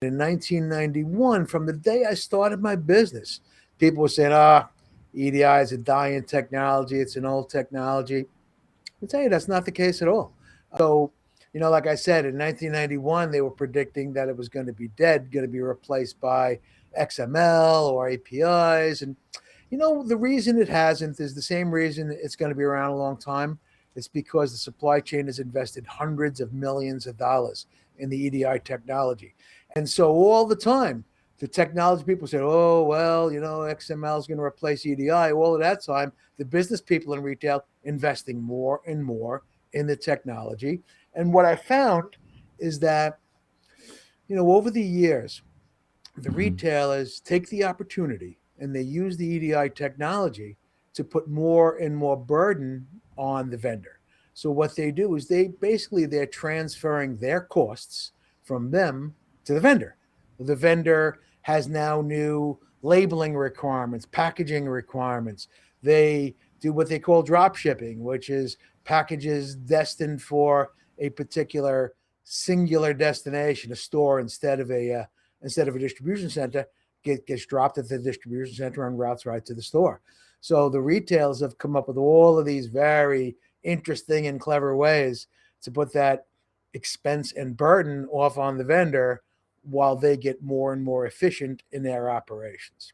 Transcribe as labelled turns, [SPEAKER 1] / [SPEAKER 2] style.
[SPEAKER 1] In 1991, from the day I started my business, people were saying, EDI is a dying technology. It's an old technology. I'll tell you, that's not the case at all. So, like I said, in 1991, they were predicting that it was going to be dead, going to be replaced by XML or APIs. And, the reason it hasn't is the same reason it's going to be around a long time. It's because the supply chain has invested hundreds of millions of dollars in the EDI technology. And so all the time, the technology people said, oh, well, XML is going to replace EDI. All of that time, the business people in retail investing more and more in the technology. And what I found is that, over the years, the retailers take the opportunity and they use the EDI technology to put more and more burden on the vendor. So what they do is they're transferring their costs from them to the vendor. The vendor has now new labeling requirements, packaging requirements. They do what they call drop shipping, which is packages destined for a particular singular destination, a store instead of a distribution center, gets dropped at the distribution center and routes right to the store. So the retailers have come up with all of these very interesting and clever ways to put that expense and burden off on the vendor while they get more and more efficient in their operations.